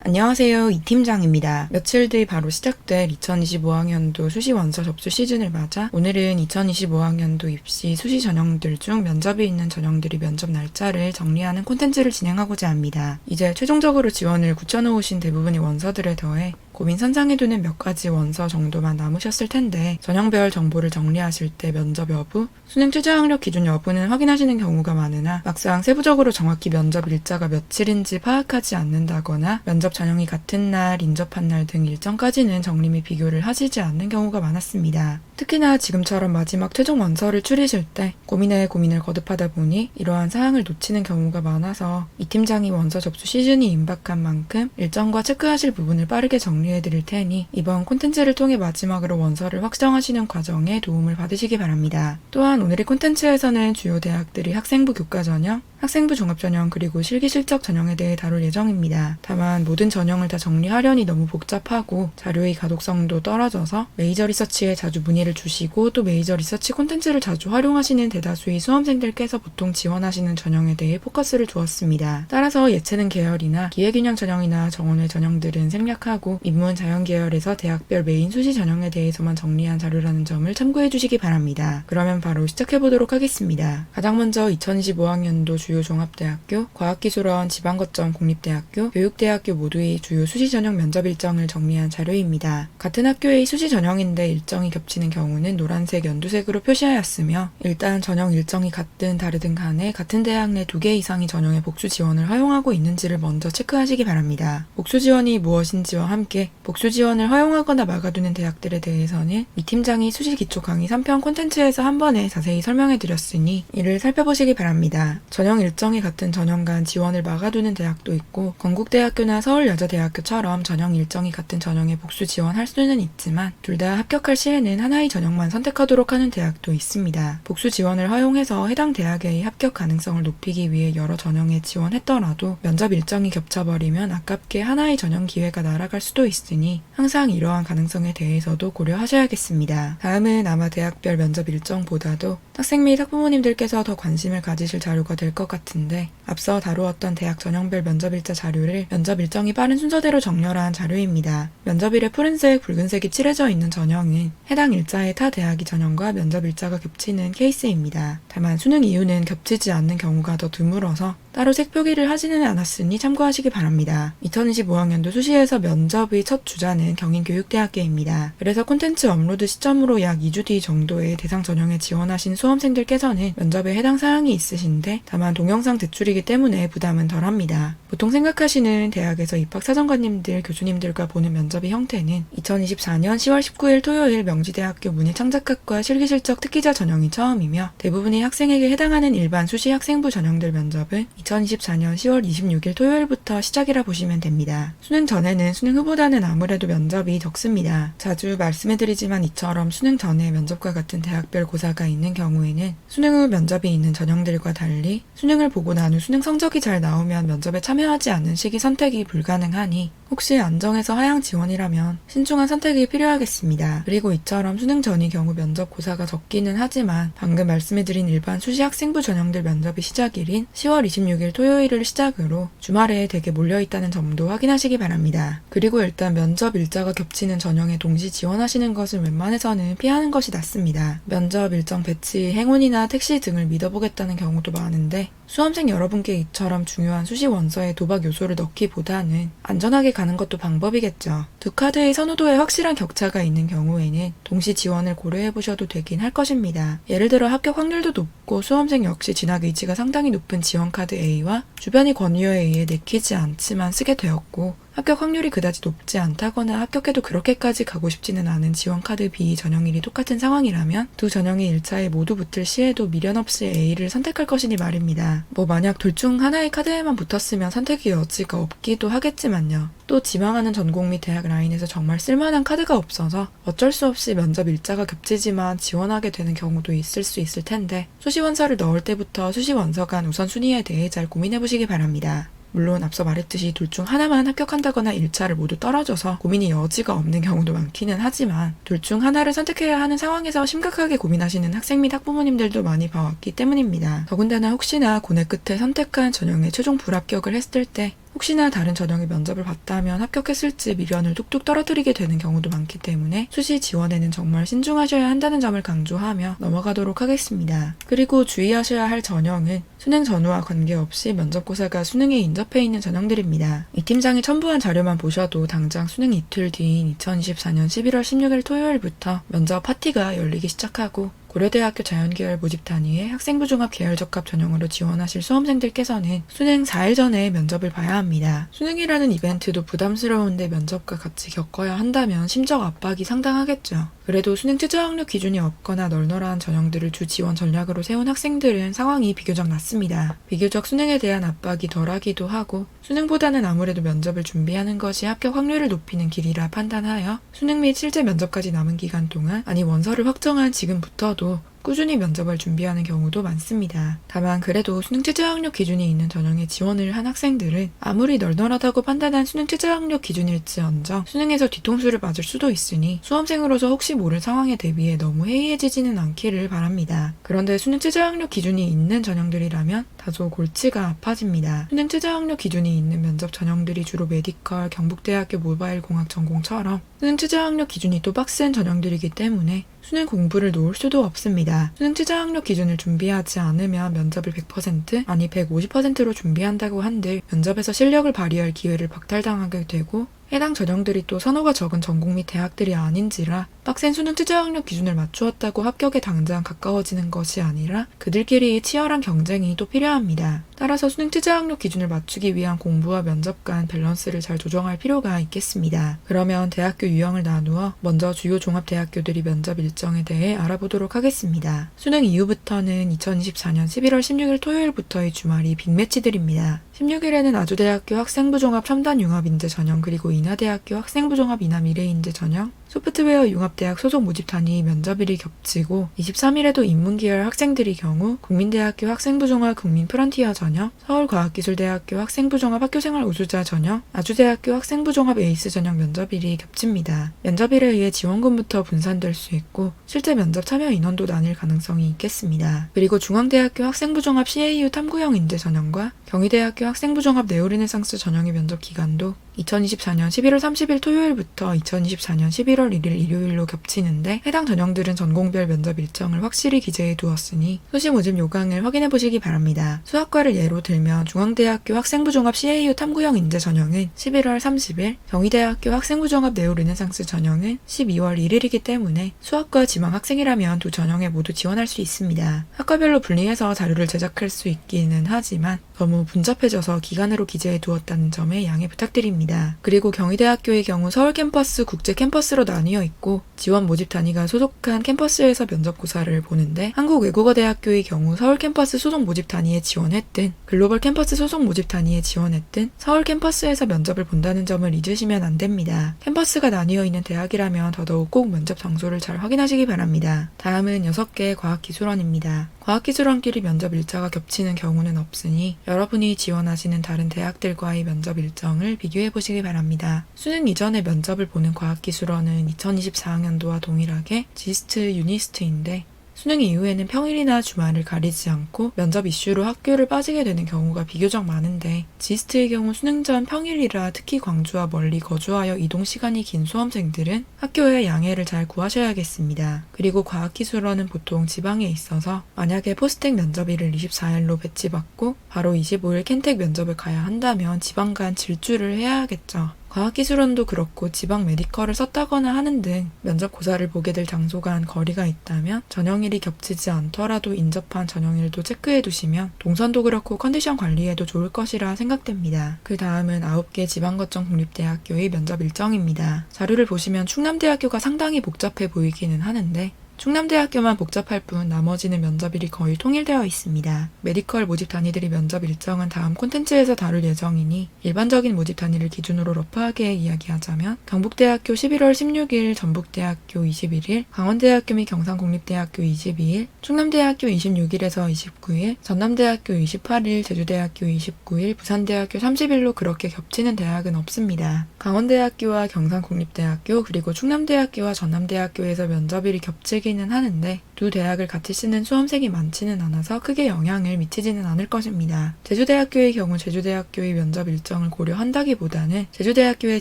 안녕하세요, 이 팀장입니다. 며칠 뒤 바로 시작될 2025학년도 수시 원서 접수 시즌을 맞아 오늘은 2025학년도 입시 수시 전형들 중 면접이 있는 전형들이 면접 날짜를 정리하는 콘텐츠를 진행하고자 합니다. 이제 최종적으로 지원을 굳혀놓으신 대부분의 원서들에 더해 고민 선상에두는 몇 가지 원서 정도만 남으셨을 텐데 전형별 정보를 정리하실 때 면접 여부, 수능 최저 학력 기준 여부는 확인하시는 경우가 많으나 막상 세부적으로 정확히 면접 일자가 며칠인지 파악하지 않는다거나 면접 전형이 같은 날, 인접한 날 등 일정까지는 정리 및 비교를 하시지 않는 경우가 많았습니다. 특히나 지금처럼 마지막 최종 원서를 추리실 때 고민에 고민을 거듭하다 보니 이러한 사항을 놓치는 경우가 많아서 이 팀장이 원서 접수 시즌이 임박한 만큼 일정과 체크하실 부분을 빠르게 정리해드릴 테니 이번 콘텐츠를 통해 마지막으로 원서를 확정하시는 과정에 도움을 받으시기 바랍니다. 또한 오늘의 콘텐츠에서는 주요 대학들이 학생부 교과 전형, 학생부 종합 전형 그리고 실기 실적 전형에 대해 다룰 예정입니다. 다만 모든 전형을 다 정리하려니 너무 복잡하고 자료의 가독성도 떨어져서 메이저 리서치에 자주 문의를 주시고 또 메이저 리서치 콘텐츠를 자주 활용하시는 대다수의 수험생들께서 보통 지원하시는 전형에 대해 포커스를 두었습니다. 따라서 예체능 계열이나 기회균형 전형이나 정원외 전형들은 생략하고 인문 자연 계열에서 대학별 메인 수시 전형에 대해서만 정리한 자료라는 점을 참고해 주시기 바랍니다. 그러면 바로 시작해 보도록 하겠습니다. 가장 먼저 2025학년도 주요 종합대학교, 과학기술원, 지방거점 공립대학교, 교육대학교 모두의 주요 수시 전형 면접 일정을 정리한 자료입니다. 같은 학교의 수시 전형인데 일정이 겹치는 경우는 노란색, 연두색으로 표시하였으며 일단 전형 일정이 같든 다르든 간에 같은 대학 내 2개 이상의 전형의 복수 지원을 허용하고 있는지를 먼저 체크하시기 바랍니다. 복수 지원이 무엇인지와 함께 복수 지원을 허용하거나 막아두는 대학들에 대해서는 이 팀장이 수시 기초 강의 3편 콘텐츠에서 한 번에 자세히 설명해드렸으니 이를 살펴보시기 바랍니다. 전형 일정이 같은 전형 간 지원을 막아두는 대학도 있고 건국대학교나 서울여자대학교처럼 전형 일정이 같은 전형에 복수 지원할 수는 있지만 둘 다 합격할 시에는 하나의 전형만 선택하도록 하는 대학도 있습니다. 복수 지원을 허용해서 해당 대학의 합격 가능성을 높이기 위해 여러 전형에 지원했더라도 면접 일정이 겹쳐버리면 아깝게 하나의 전형 기회가 날아갈 수도 있으니 항상 이러한 가능성에 대해서도 고려하셔야겠습니다. 다음은 아마 대학별 면접 일정보다도 학생 및 학부모님들께서 더 관심을 가지실 자료가 될 것 같은데 앞서 다루었던 대학 전형별 면접일자 자료를 면접 일정이 빠른 순서대로 정렬한 자료입니다. 면접일에 푸른색, 붉은색이 칠해져 있는 전형은 해당 일자의 타 대학의 전형과 면접 일자가 겹치는 케이스입니다. 다만 수능 이후는 겹치지 않는 경우가 더 드물어서 따로 색표기를 하지는 않았으니 참고하시기 바랍니다. 2025학년도 수시에서 면접의 첫 주자는 경인교육대학교입니다. 그래서 콘텐츠 업로드 시점으로 약 2주 뒤 정도에 대상 전형에 지원하신 수험생들께서는 면접에 해당 사항이 있으신데 다만 동영상 제출이기 때문에 부담은 덜합니다. 보통 생각하시는 대학에서 입학사정관님들, 교수님들과 보는 면접의 형태는 2024년 10월 19일 토요일 명지대학교 문예창작학과 실기실적 특기자 전형이 처음이며 대부분의 학생에게 해당하는 일반 수시 학생부 전형들 면접은 2024년 10월 26일 토요일부터 시작이라 보시면 됩니다. 수능 전에는 수능 후보다는 아무래도 면접이 적습니다. 자주 말씀해드리지만 이처럼 수능 전에 면접과 같은 대학별 고사가 있는 경우에는 수능 후 면접이 있는 전형들과 달리 수능을 보고 난 후 수능 성적이 잘 나오면 면접에 참여하지 않는 시기 선택이 불가능하니 혹시 안정해서 하향 지원이라면 신중한 선택이 필요하겠습니다. 그리고 이처럼 수능 전의 경우 면접 고사가 적기는 하지만 방금 말씀해드린 일반 수시 학생부 전형들 면접의 시작일인 10월 26일 토요일을 시작으로 주말에 대개 몰려있다는 점도 확인하시기 바랍니다. 그리고 일단 면접 일자가 겹치는 전형에 동시 지원하시는 것을 웬만해서는 피하는 것이 낫습니다. 면접 일정 배치, 행운이나 택시 등을 믿어보겠다는 경우도 많은데 수험생 여러분께 이처럼 중요한 수시 원서에 도박 요소를 넣기보다는 안전하게 가는 것도 방법이겠죠. 두 카드의 선호도에 확실한 격차가 있는 경우에는 동시 지원을 고려해보셔도 되긴 할 것입니다. 예를 들어 합격 확률도 높고 수험생 역시 진학 의지가 상당히 높은 지원카드 A와 주변의 권유에 의해 내키지 않지만 쓰게 되었고 합격 확률이 그다지 높지 않다거나 합격해도 그렇게까지 가고 싶지는 않은 지원카드 B 전형일이 똑같은 상황이라면 두 전형의 일차에 모두 붙을 시에도 미련 없이 A를 선택할 것이니 말입니다. 만약 둘 중 하나의 카드에만 붙었으면 선택의 여지가 없기도 하겠지만요. 또 지망하는 전공 및 대학 라인에서 정말 쓸만한 카드가 없어서 어쩔 수 없이 면접 일자가 겹치지만 지원하게 되는 경우도 있을 수 있을 텐데 수시 원서를 넣을 때부터 수시 원서 간 우선순위에 대해 잘 고민해보시기 바랍니다. 물론 앞서 말했듯이 둘 중 하나만 합격한다거나 1차를 모두 떨어져서 고민의 여지가 없는 경우도 많기는 하지만 둘 중 하나를 선택해야 하는 상황에서 심각하게 고민하시는 학생 및 학부모님들도 많이 봐왔기 때문입니다. 더군다나 혹시나 고뇌 끝에 선택한 전형에 최종 불합격을 했을 때 혹시나 다른 전형의 면접을 봤다면 합격했을지 미련을 뚝뚝 떨어뜨리게 되는 경우도 많기 때문에 수시 지원에는 정말 신중하셔야 한다는 점을 강조하며 넘어가도록 하겠습니다. 그리고 주의하셔야 할 전형은 수능 전후와 관계없이 면접고사가 수능에 인접해 있는 전형들입니다. 이 팀장이 첨부한 자료만 보셔도 당장 수능 이틀 뒤인 2024년 11월 16일 토요일부터 면접 파티가 열리기 시작하고 고려대학교 자연계열 모집 단위의 학생부 종합 계열 적합 전형으로 지원하실 수험생들께서는 수능 4일 전에 면접을 봐야 합니다. 수능이라는 이벤트도 부담스러운데 면접과 같이 겪어야 한다면 심적 압박이 상당하겠죠. 그래도 수능 최저 학력 기준이 없거나 널널한 전형들을 주 지원 전략으로 세운 학생들은 상황이 비교적 낫습니다. 비교적 수능에 대한 압박이 덜하기도 하고 수능보다는 아무래도 면접을 준비하는 것이 합격 확률을 높이는 길이라 판단하여 수능 및 실제 면접까지 남은 기간 동안 원서를 확정한 지금부터도 꾸준히 면접을 준비하는 경우도 많습니다. 다만 그래도 수능 최저학력 기준이 있는 전형에 지원을 한 학생들은 아무리 널널하다고 판단한 수능 최저학력 기준일지언정 수능에서 뒤통수를 맞을 수도 있으니 수험생으로서 혹시 모를 상황에 대비해 너무 해이해지지는 않기를 바랍니다. 그런데 수능 최저학력 기준이 있는 전형들이라면 다소 골치가 아파집니다. 수능 최저학력 기준이 있는 면접 전형들이 주로 메디컬, 경북대학교 모바일공학 전공처럼 수능 최저학력 기준이 또 빡센 전형들이기 때문에 수능 공부를 놓을 수도 없습니다. 수능 최저학력 기준을 준비하지 않으면 면접을 100% 아니 150%로 준비한다고 한들 면접에서 실력을 발휘할 기회를 박탈당하게 되고 해당 전형들이 또 선호가 적은 전공 및 대학들이 아닌지라 빡센 수능 최저학력 기준을 맞추었다고 합격에 당장 가까워지는 것이 아니라 그들끼리의 치열한 경쟁이 또 필요합니다. 따라서 수능 최저학력 기준을 맞추기 위한 공부와 면접 간 밸런스를 잘 조정할 필요가 있겠습니다. 그러면 대학교 유형을 나누어 먼저 주요 종합대학교들이 면접 일정에 대해 알아보도록 하겠습니다. 수능 이후부터는 2024년 11월 16일 토요일부터의 주말이 빅매치들입니다. 16일에는 아주대학교 학생부 종합 첨단 융합인재 전형 그리고 인하대학교 학생부 종합 인하 미래인재 전형 소프트웨어 융합대학 소속 모집 단위 면접일이 겹치고 23일에도 인문계열 학생들의 경우 국민대학교 학생부 종합 국민 프런티어 전형, 서울과학기술대학교 학생부 종합 학교생활 우수자 전형, 아주대학교 학생부 종합 에이스 전형 면접일이 겹칩니다. 면접일에 의해 지원금부터 분산될 수 있고 실제 면접 참여 인원도 나뉠 가능성이 있겠습니다. 그리고 중앙대학교 학생부 종합 CAU 탐구형 인재 전형과 경희대학교 학생부 종합 네오르네상스 전형의 면접 기간도 2024년 11월 30일 토요일부터 2024년 11월 1일 일요일로 겹치는데 해당 전형들은 전공별 면접 일정을 확실히 기재해 두었으니 수시 모집 요강을 확인해 보시기 바랍니다. 수학과를 예로 들면 중앙대학교 학생부 종합 CAU 탐구형 인재 전형은 11월 30일, 경희대학교 학생부 종합 네오르네상스 전형은 12월 1일이기 때문에 수학과 지망 학생이라면 두 전형에 모두 지원할 수 있습니다. 학과별로 분리해서 자료를 제작할 수 있기는 하지만 너무 분잡해져서 기간으로 기재해 두었다는 점에 양해 부탁드립니다. 그리고 경희대학교의 경우 서울 캠퍼스, 국제 캠퍼스로 나뉘어 있고 지원 모집 단위가 소속한 캠퍼스에서 면접고사를 보는데 한국외국어대학교의 경우 서울 캠퍼스 소속 모집 단위에 지원했든 글로벌 캠퍼스 소속 모집 단위에 지원했든 서울 캠퍼스에서 면접을 본다는 점을 잊으시면 안 됩니다. 캠퍼스가 나뉘어 있는 대학이라면 더더욱 꼭 면접 장소를 잘 확인하시기 바랍니다. 다음은 6개의 과학기술원입니다. 과학기술원끼리 면접 일자가 겹치는 경우는 없으니 여러분이 지원하시는 다른 대학들과의 면접 일정을 비교해 보시기 바랍니다. 수능 이전에 면접을 보는 과학기술원은 2024학년도와 동일하게 지스트, 유니스트인데 수능 이후에는 평일이나 주말을 가리지 않고 면접 이슈로 학교를 빠지게 되는 경우가 비교적 많은데 지스트의 경우 수능 전 평일이라 특히 광주와 멀리 거주하여 이동 시간이 긴 수험생들은 학교에 양해를 잘 구하셔야겠습니다. 그리고 과학기술원은 보통 지방에 있어서 만약에 포스텍 면접일을 24일로 배치받고 바로 25일 캔텍 면접을 가야 한다면 지방 간 질주를 해야 하겠죠. 과학기술원도 그렇고 지방 메디컬을 썼다거나 하는 등 면접 고사를 보게 될 장소가 한 거리가 있다면 전형일이 겹치지 않더라도 인접한 전형일도 체크해 두시면 동선도 그렇고 컨디션 관리에도 좋을 것이라 생각됩니다. 그 다음은 9개 지방거점 국립대학교의 면접 일정입니다. 자료를 보시면 충남대학교가 상당히 복잡해 보이기는 하는데 충남대학교만 복잡할 뿐 나머지는 면접일이 거의 통일되어 있습니다. 메디컬 모집 단위들이 면접 일정은 다음 콘텐츠에서 다룰 예정이니 일반적인 모집 단위를 기준으로 러프하게 이야기하자면 경북대학교 11월 16일, 전북대학교 21일, 강원대학교 및 경상국립대학교 22일, 충남대학교 26일에서 29일, 전남대학교 28일, 제주대학교 29일, 부산대학교 30일로 그렇게 겹치는 대학은 없습니다. 강원대학교와 경상국립대학교 그리고 충남대학교와 전남대학교에서 면접일이 겹치기 이루어지기는 하는데 두 대학을 같이 쓰는 수험생이 많지는 않아서 크게 영향을 미치지는 않을 것입니다. 제주대학교의 경우 제주대학교의 면접 일정을 고려한다기보다는 제주대학교에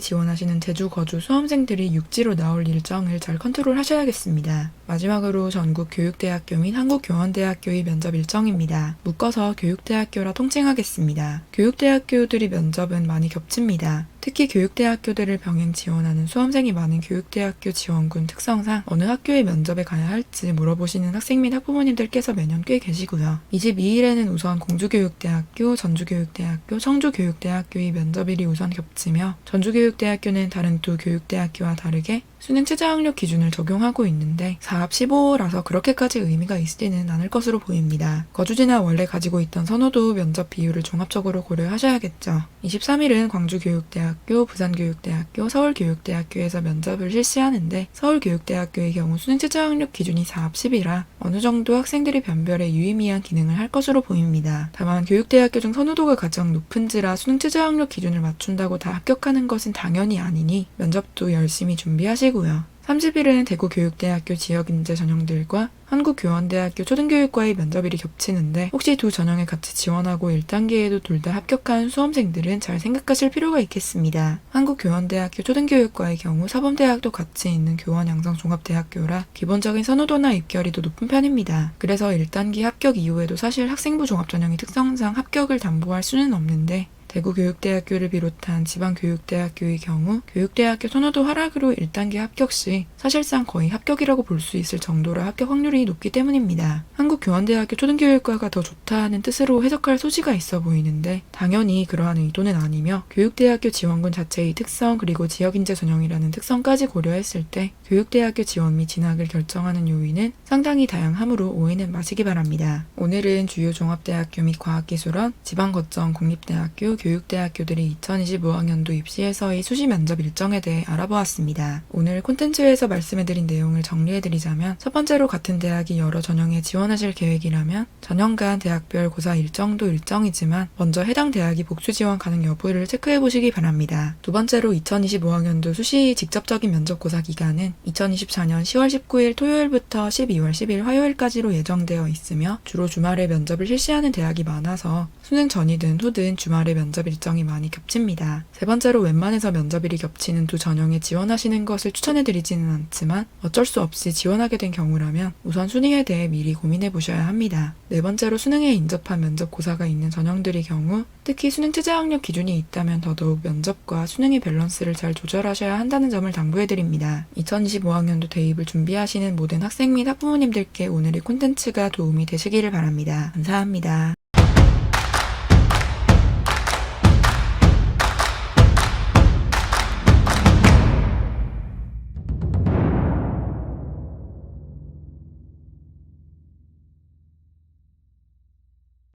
지원하시는 제주 거주 수험생들이 육지로 나올 일정을 잘 컨트롤하셔야겠습니다. 마지막으로 전국 교육대학교 및 한국교원대학교의 면접 일정입니다. 묶어서 교육대학교라 통칭하겠습니다. 교육대학교들이 면접은 많이 겹칩니다. 특히 교육대학교들을 병행 지원하는 수험생이 많은 교육대학교 지원군 특성상 어느 학교에 면접에 가야 할지 물어보시는 학생 및 학부모님들께서 매년 꽤 계시고요. 22일에는 우선 공주교육대학교, 전주교육대학교, 청주교육대학교의 면접일이 우선 겹치며 전주교육대학교는 다른 두 교육대학교와 다르게 수능 최저학력 기준을 적용하고 있는데 4합 15라서 그렇게까지 의미가 있지는 않을 것으로 보입니다. 거주지나 원래 가지고 있던 선호도 면접 비율을 종합적으로 고려하셔야겠죠. 23일은 광주교육대학교, 부산교육대학교, 서울교육대학교에서 면접을 실시하는데 서울교육대학교의 경우 수능 최저학력 기준이 4합 10이라 어느 정도 학생들이 변별에 유의미한 기능을 할 것으로 보입니다. 다만 교육대학교 중 선호도가 가장 높은지라 수능 최저학력 기준을 맞춘다고 다 합격하는 것은 당연히 아니니 면접도 열심히 준비하시고요. 30일은 대구교육대학교 지역인재 전형들과 한국교원대학교 초등교육과의 면접일이 겹치는데 혹시 두 전형에 같이 지원하고 1단계에도 둘 다 합격한 수험생들은 잘 생각하실 필요가 있겠습니다. 한국교원대학교 초등교육과의 경우 사범대학도 같이 있는 교원양성종합대학교라 기본적인 선호도나 입결이도 높은 편입니다. 그래서 1단계 합격 이후에도 사실 학생부 종합전형의 특성상 합격을 담보할 수는 없는데 대구교육대학교를 비롯한 지방교육대학교의 경우 교육대학교 선호도 하락으로 1단계 합격 시 사실상 거의 합격이라고 볼 수 있을 정도로 합격 확률이 높기 때문입니다. 한국교원대학교 초등교육과가 더 좋다 하는 뜻으로 해석할 소지가 있어 보이는데 당연히 그러한 의도는 아니며 교육대학교 지원군 자체의 특성 그리고 지역인재 전형이라는 특성까지 고려했을 때 교육대학교 지원 및 진학을 결정하는 요인은 상당히 다양하므로 오해는 마시기 바랍니다. 오늘은 주요 종합대학교 및 과학기술원, 지방거점 공립대학교, 교육대학교들이 2025학년도 입시에서의 수시 면접 일정에 대해 알아보았습니다. 오늘 콘텐츠에서 말씀해드린 내용을 정리해드리자면 첫 번째로 같은 대학이 여러 전형에 지원하실 계획이라면 전형 간 대학별 고사 일정도 일정이지만 먼저 해당 대학이 복수 지원 가능 여부를 체크해보시기 바랍니다. 두 번째로 2025학년도 수시 직접적인 면접고사 기간은 2024년 10월 19일 토요일부터 12월 10일 화요일까지로 예정되어 있으며 주로 주말에 면접을 실시하는 대학이 많아서 수능 전이든 후든 주말에 면접 일정이 많이 겹칩니다. 세 번째로 웬만해서 면접일이 겹치는 두 전형에 지원하시는 것을 추천해드리지는 않지만 어쩔 수 없이 지원하게 된 경우라면 우선 순위에 대해 미리 고민해보셔야 합니다. 네 번째로 수능에 인접한 면접고사가 있는 전형들의 경우 특히 수능 최저학력 기준이 있다면 더더욱 면접과 수능의 밸런스를 잘 조절하셔야 한다는 점을 당부해드립니다. 2025학년도 대입을 준비하시는 모든 학생 및 학부모님들께 오늘의 콘텐츠가 도움이 되시기를 바랍니다. 감사합니다.